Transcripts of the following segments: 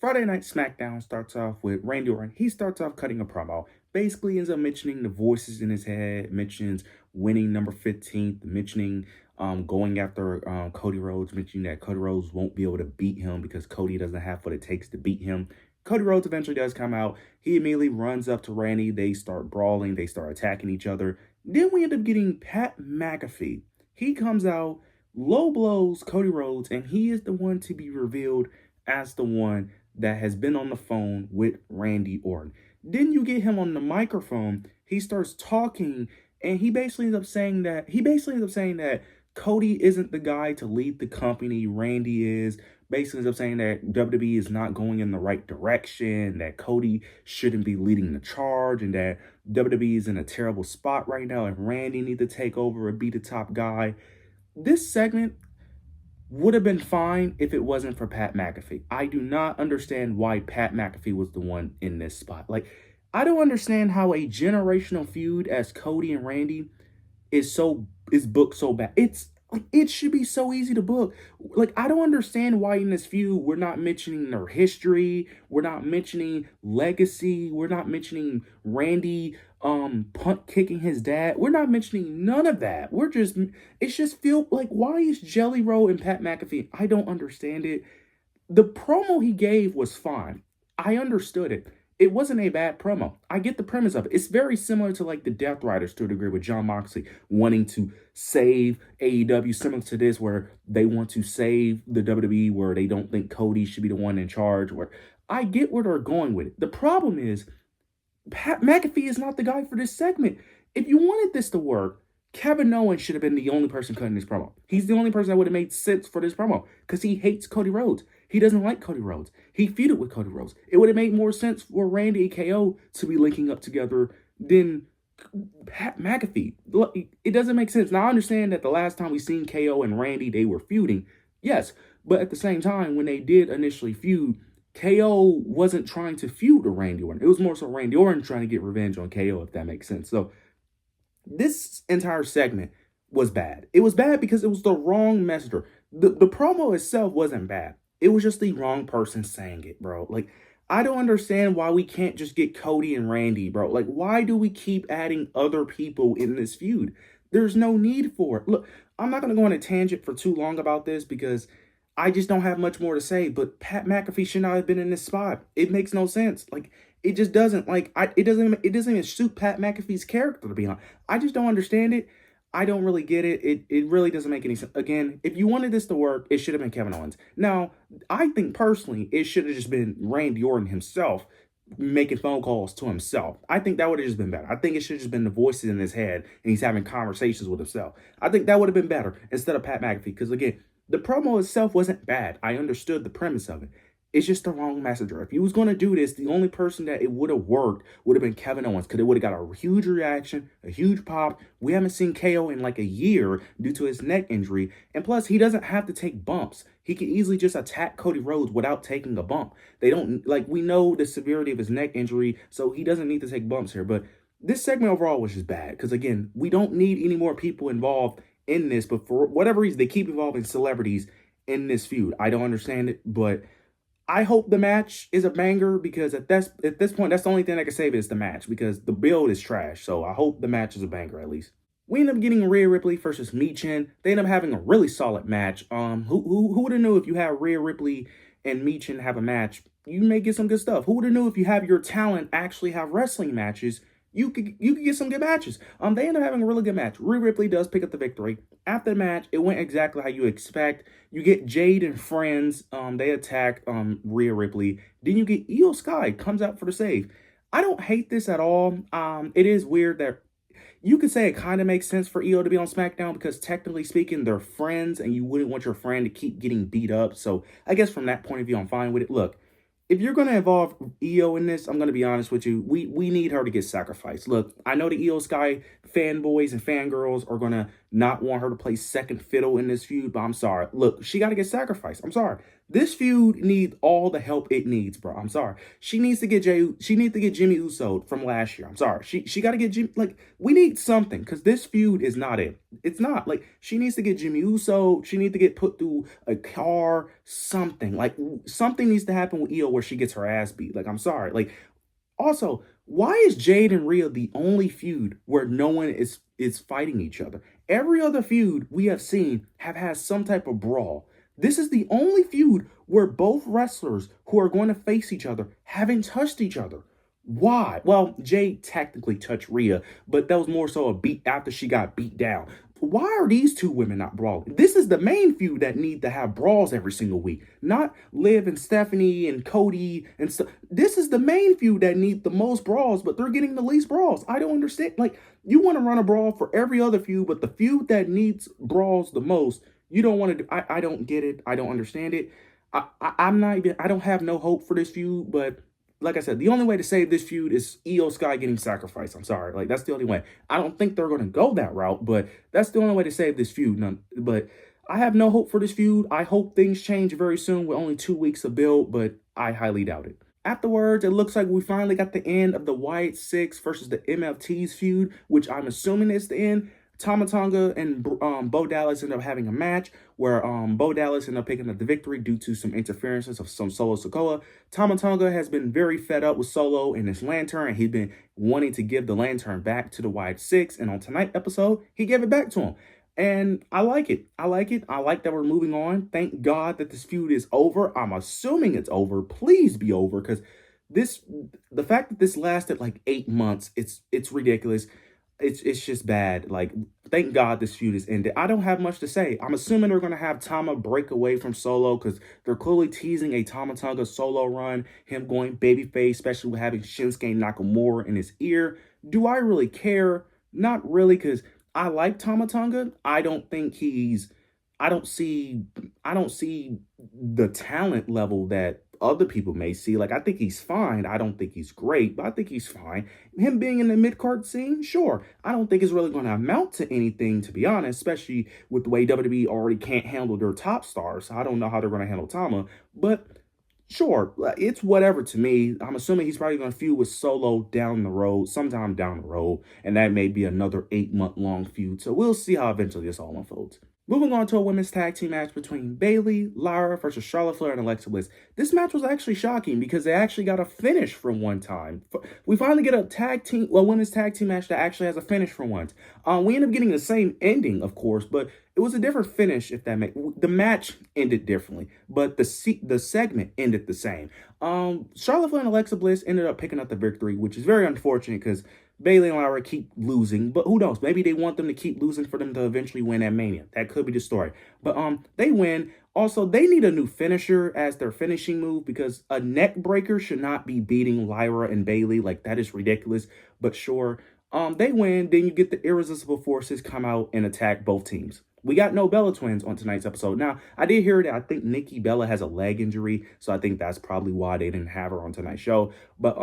Friday Night Smackdown starts off with Randy Orton. He starts off cutting a promo. Basically ends up mentioning the voices in his head, mentions winning number 15th, mentioning going after Cody Rhodes, mentioning that Cody Rhodes won't be able to beat him because Cody doesn't have what it takes to beat him. Cody Rhodes eventually does come out. He immediately runs up to Randy. They start brawling. They start attacking each other. Then we end up getting Pat McAfee. He comes out, low blows Cody Rhodes, and he is the one to be revealed as the one that has been on the phone with Randy Orton. Then you get him on the microphone. He starts talking, and he basically ends up saying that Cody isn't the guy to lead the company. Randy is. Basically ends up saying that WWE is not going in the right direction, that Cody shouldn't be leading the charge, and that WWE is in a terrible spot right now, and Randy needs to take over and be the top guy. This segment would have been fine if it wasn't for Pat McAfee. I do not understand why Pat McAfee was the one in this spot. Like, I don't understand how a generational feud as Cody and Randy is booked so bad. It should be so easy to book. Like, I don't understand why in this feud we're not mentioning their history, we're not mentioning legacy, we're not mentioning Randy punt kicking his dad. We're not mentioning none of that. It's just feel like, why is Jelly Roll and Pat McAfee? I don't understand it. The promo he gave was fine. I understood it. It wasn't a bad promo. I get the premise of it. It's very similar to like the Death Riders to a degree with Jon Moxley wanting to save AEW, similar to this where they want to save the WWE, where they don't think Cody should be the one in charge. Where I get where they're going with it. The problem is Pat McAfee is not the guy for this segment. If you wanted this to work, Kevin Owens should have been the only person cutting this promo. He's the only person that would have made sense for this promo because he hates Cody Rhodes. He doesn't like Cody Rhodes. He feuded with Cody Rhodes. It would have made more sense for Randy and KO to be linking up together than Pat McAfee. It doesn't make sense. Now, I understand that the last time we seen KO and Randy, they were feuding. Yes, but at the same time, when they did initially feud, KO wasn't trying to feud with Randy Orton. It was more so Randy Orton trying to get revenge on KO, if that makes sense. So this entire segment was bad. It was bad because it was the wrong messenger. The promo itself wasn't bad. It was just the wrong person saying it, bro. Like, I don't understand why we can't just get Cody and Randy, bro. Like, why do we keep adding other people in this feud? There's no need for it. Look, I'm not going to go on a tangent for too long about this because I just don't have much more to say, but Pat McAfee should not have been in this spot. It makes no sense. Like, it just doesn't. Like, it doesn't even suit Pat McAfee's character, to be honest. I just don't understand it. I don't really get it. It really doesn't make any sense. Again, if you wanted this to work, it should have been Kevin Owens. Now, I think personally, it should have just been Randy Orton himself making phone calls to himself. I think that would have just been better. I think it should have just been the voices in his head and he's having conversations with himself. I think that would have been better instead of Pat McAfee. Because again, the promo itself wasn't bad. I understood the premise of it. It's just the wrong messenger. If he was going to do this, the only person that it would have worked would have been Kevin Owens because it would have got a huge reaction, a huge pop. We haven't seen KO in like a year due to his neck injury. And plus, he doesn't have to take bumps. He can easily just attack Cody Rhodes without taking a bump. They don't, like, we know the severity of his neck injury, so he doesn't need to take bumps here. But this segment overall was just bad because, again, we don't need any more people involved in this. But for whatever reason, they keep involving celebrities in this feud. I don't understand it, but I hope the match is a banger because at this point, that's the only thing I can save is the match because the build is trash. So I hope the match is a banger at least. We end up getting Rhea Ripley versus Michin. They end up having a really solid match. Who would have knew if you have Rhea Ripley and Michin have a match, you may get some good stuff. Who would have knew if you have your talent actually have wrestling matches, you could get some good matches. They end up having a really good match. Rhea Ripley does pick up the victory. After the match, it went exactly how you expect. You get Jade and friends. They attack Rhea Ripley. Then you get Io Sky comes out for the save. I don't hate this at all. It is weird that you could say it kind of makes sense for Io to be on SmackDown because technically speaking, they're friends and you wouldn't want your friend to keep getting beat up. So I guess from that point of view, I'm fine with it. Look, if you're going to involve Io in this, I'm going to be honest with you. We need her to get sacrificed. Look, I know the Io Sky fanboys and fangirls are going to not want her to play second fiddle in this feud, but I'm sorry. Look, she got to get sacrificed. I'm sorry. This feud needs all the help it needs, bro. I'm sorry. She needs to get She needs to get Jimmy Uso from last year. I'm sorry. She got to get Jimmy. Like, we need something because this feud is not it. It's not. Like, she needs to get Jimmy Uso. She needs to get put through a car. Something. Like, something needs to happen with Io where she gets her ass beat. Like, I'm sorry. Like, also, why is Jade and Rhea the only feud where no one is fighting each other? Every other feud we have seen have had some type of brawl. This is the only feud where both wrestlers who are going to face each other haven't touched each other. Why? Well, Jade technically touched Rhea, but that was more so a beat after she got beat down. Why are these two women not brawling? This is the main feud that need to have brawls every single week, not Liv and Stephanie and Cody and stuff. This is the main feud that need the most brawls, but they're getting the least brawls. I don't understand. Like, you want to run a brawl for every other feud, but the feud that needs brawls the most, you don't want to do. I don't get it. I don't understand it. I'm not even. I don't have no hope for this feud, but like I said, the only way to save this feud is Io Sky getting sacrificed. I'm sorry. Like, that's the only way. I don't think they're going to go that route, but that's the only way to save this feud. But I have no hope for this feud. I hope things change very soon with only 2 weeks of build, but I highly doubt it. Afterwards, it looks like we finally got the end of the Wyatt Six versus the MFTs feud, which I'm assuming is the end. Tama Tonga and Bo Dallas ended up having a match where Bo Dallas ended up picking up the victory due to some interferences of some Solo Sikoa. Tama Tonga has been very fed up with Solo and his lantern, and he's been wanting to give the lantern back to the Wyatt Six. And on tonight's episode, he gave it back to him. And I like it. I like it. I like that we're moving on. Thank God that this feud is over. I'm assuming it's over. Please be over, because the fact that this lasted like 8 months, it's ridiculous. It's just bad. Like, thank God this feud is ended. I don't have much to say. I'm assuming they're going to have Tama break away from Solo because they're clearly teasing a Tama Tonga solo run, him going babyface, especially with having Shinsuke Nakamura in his ear. Do I really care? Not really, because I like Tama Tonga. I don't see the talent level that other people may see. Like, I think he's fine. I don't think he's great, but I think he's fine. Him being in the mid-card scene, sure. I don't think it's really going to amount to anything, to be honest, especially with the way WWE already can't handle their top stars. I don't know how they're going to handle Tama, but sure, it's whatever to me. I'm assuming he's probably going to feud with Solo down the road, sometime down the road, and that may be another 8-month-long feud. So we'll see how eventually this all unfolds. Moving on to a women's tag team match between Bayley, Lyra versus Charlotte Flair and Alexa Bliss. This match was actually shocking because they actually got a finish for one time. We finally get a women's tag team match that actually has a finish for once. We end up getting the same ending, of course, but it was a different finish. If that the match ended differently, but the segment ended the same. Charlotte Flair and Alexa Bliss ended up picking up the victory, which is very unfortunate because Bayley and Lyra keep losing, but who knows? Maybe they want them to keep losing for them to eventually win at Mania. That could be the story. But they win. Also, they need a new finisher as their finishing move because a neck breaker should not be beating Lyra and Bayley. Like, that is ridiculous. But sure, they win. Then you get the Irresistible Forces come out and attack both teams. We got no Bella Twins on tonight's episode. Now, I did hear that I think Nikki Bella has a leg injury, so I think that's probably why they didn't have her on tonight's show. But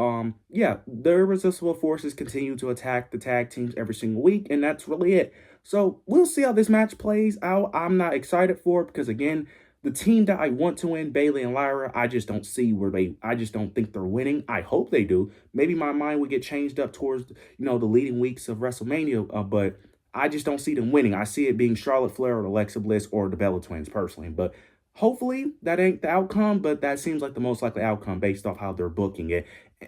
yeah, the Irresistible Forces continue to attack the tag teams every single week, and that's really it. So we'll see how this match plays out. I'm not excited for it because, again, the team that I want to win, Bayley and Lyra, I just don't see I just don't think they're winning. I hope they do. Maybe my mind would get changed up towards, the leading weeks of WrestleMania, but I just don't see them winning. I see it being Charlotte Flair or Alexa Bliss or the Bella Twins personally. But hopefully that ain't the outcome, but that seems like the most likely outcome based off how they're booking it.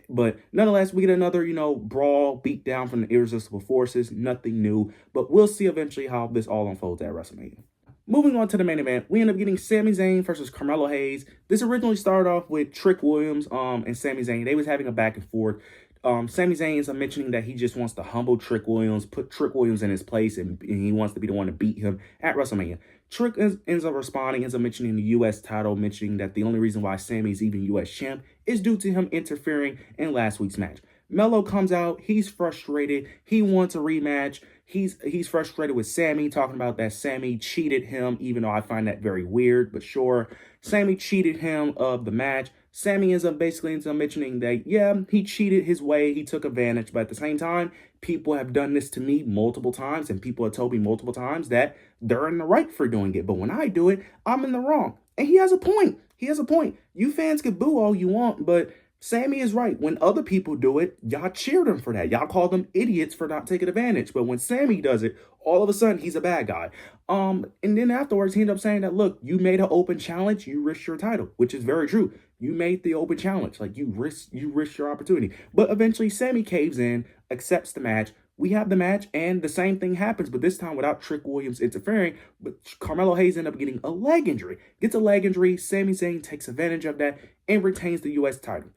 But nonetheless, we get another, brawl beat down from the Irresistible Forces. Nothing new, but we'll see eventually how this all unfolds at WrestleMania. Moving on to the main event, we end up getting Sami Zayn versus Carmelo Hayes. This originally started off with Trick Williams and Sami Zayn. They was having a back and forth. Sami Zayn is mentioning that he just wants to humble Trick Williams, put Trick Williams in his place, and he wants to be the one to beat him at WrestleMania. Trick ends up responding, ends up mentioning the U.S. title, mentioning that the only reason why Sami's even U.S. champ is due to him interfering in last week's match. Melo comes out, he's frustrated, he wants a rematch. He's frustrated with Sami, talking about that Sami cheated him, even though I find that very weird, but sure. Sami cheated him of the match. Sammy ends up mentioning that, yeah, he cheated his way, he took advantage, but at the same time, people have done this to me multiple times, and people have told me multiple times that they're in the right for doing it. But when I do it, I'm in the wrong. And he has a point. He has a point. You fans can boo all you want, but Sammy is right. When other people do it, y'all cheer them for that. Y'all call them idiots for not taking advantage. But when Sammy does it, all of a sudden he's a bad guy. And then afterwards he ended up saying that, look, you made an open challenge, you risked your title, which is very true. You made the open challenge, like you risked your opportunity. But eventually Sammy caves in, accepts the match. We have the match, and the same thing happens, but this time without Trick Williams interfering. But Carmelo Hayes ended up getting a leg injury. Gets a leg injury. Sami Zayn takes advantage of that and retains the U.S. title.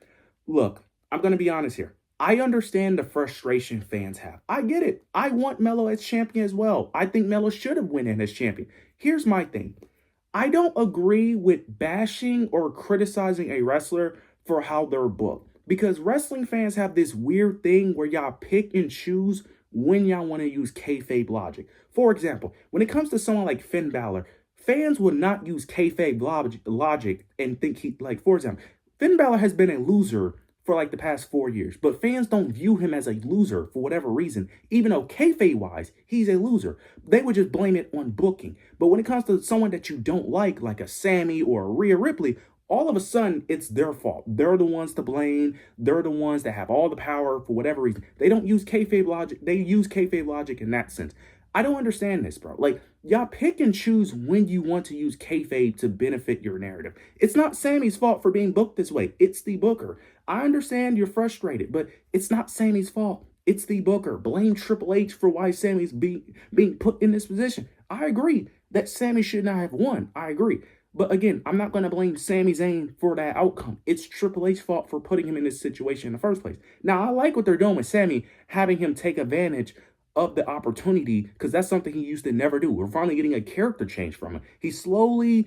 Look, I'm going to be honest here. I understand the frustration fans have. I get it. I want Melo as champion as well. I think Melo should have won in as champion. Here's my thing. I don't agree with bashing or criticizing a wrestler for how they're booked. Because wrestling fans have this weird thing where y'all pick and choose when y'all want to use kayfabe logic. For example, when it comes to someone like Finn Balor, fans would not use kayfabe logic and think for example, Finn Balor has been a loser for like the past 4 years, but fans don't view him as a loser for whatever reason, even though kayfabe-wise, he's a loser. They would just blame it on booking. But when it comes to someone that you don't like a Sammy or a Rhea Ripley, all of a sudden, it's their fault. They're the ones to blame. They're the ones that have all the power for whatever reason. They don't use kayfabe logic. They use kayfabe logic in that sense. I don't understand this, bro. Like, y'all pick and choose when you want to use kayfabe to benefit your narrative. It's not Sammy's fault for being booked this way. It's the booker. I understand you're frustrated, but it's not Sammy's fault. It's the booker. Blame Triple H for why Sammy's being put in this position. I agree that Sammy should not have won. I agree. But again, I'm not going to blame Sami Zayn for that outcome. It's Triple H's fault for putting him in this situation in the first place. Now, I like what they're doing with Sammy, having him take advantage of the opportunity, because that's something he used to never do. We're finally getting a character change from him. He's slowly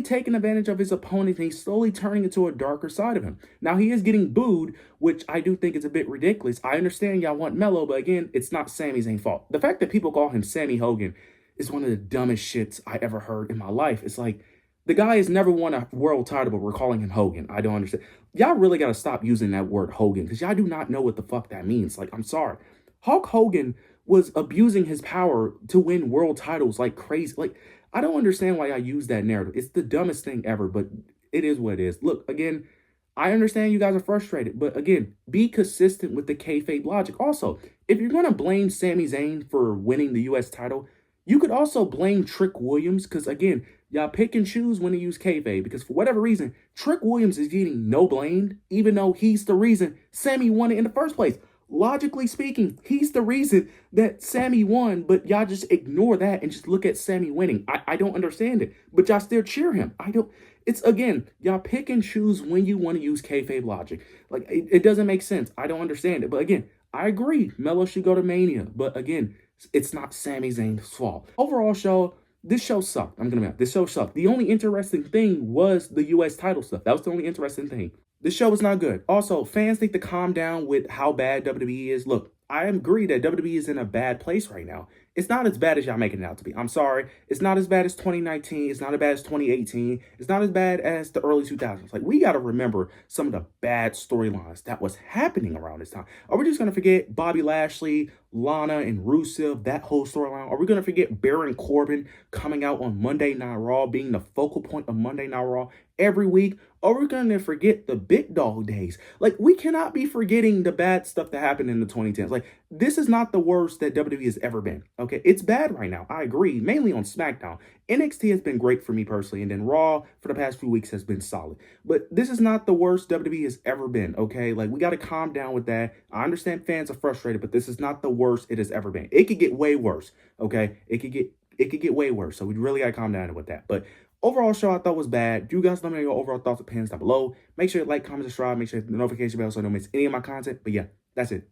taking advantage of his opponent, and he's slowly turning into a darker side of him. Now, he is getting booed, which I do think is a bit ridiculous. I understand y'all want Melo, but again, it's not Sami Zayn's fault. The fact that people call him Sammy Hogan is one of the dumbest shits I ever heard in my life. It's like, the guy has never won a world title, but we're calling him Hogan. I don't understand. Y'all really got to stop using that word Hogan, because y'all do not know what the fuck that means. Like, I'm sorry. Hulk Hogan was abusing his power to win world titles like crazy. Like, I don't understand why I use that narrative. It's the dumbest thing ever, but it is what it is. Look, again, I understand you guys are frustrated, but again, be consistent with the kayfabe logic. Also, if you're going to blame Sami Zayn for winning the U.S. title, you could also blame Trick Williams, because again, y'all pick and choose when to use kayfabe, because for whatever reason, Trick Williams is getting no blame, even though he's the reason Sammy won it in the first place. Logically speaking, he's the reason that Sammy won, but y'all just ignore that and just look at Sammy winning. I don't understand it, but y'all still cheer him. It's again, y'all pick and choose when you want to use kayfabe logic. Like, it doesn't make sense. I don't understand it, but again, I agree. Melo should go to Mania, but again, it's not Sami Zayn's fault. Overall show, this show sucked. I'm gonna be honest. This show sucked. The only interesting thing was the U.S. title stuff. That was the only interesting thing. This show was not good. Also, fans need to calm down with how bad WWE is. Look, I agree that WWE is in a bad place right now. It's not as bad as y'all making it out to be. I'm sorry. It's not as bad as 2019. It's not as bad as 2018. It's not as bad as the early 2000s. Like, we got to remember some of the bad storylines that was happening around this time. Are we just going to forget Bobby Lashley, Lana, and Rusev, that whole storyline? Are we going to forget Baron Corbin coming out on Monday Night Raw, being the focal point of Monday Night Raw every week? Or we're going to forget the big dog days? Like, we cannot be forgetting the bad stuff that happened in the 2010s. Like, this is not the worst that WWE has ever been. Okay, it's bad right now. I agree, mainly on Smackdown. NXT has been great for me personally, and then Raw for the past few weeks has been solid. But this is not the worst WWE has ever been, okay? Like, we got to calm down with that. I understand fans are frustrated, but this is not the worst it has ever been. It could get way worse, okay? It could get way worse, so we really got to calm down with that. But overall show I thought was bad. Do you guys let me know your overall thoughts and opinions down below? Make sure you like, comment, subscribe. Make sure you hit the notification bell so you don't miss any of my content. But yeah, that's it.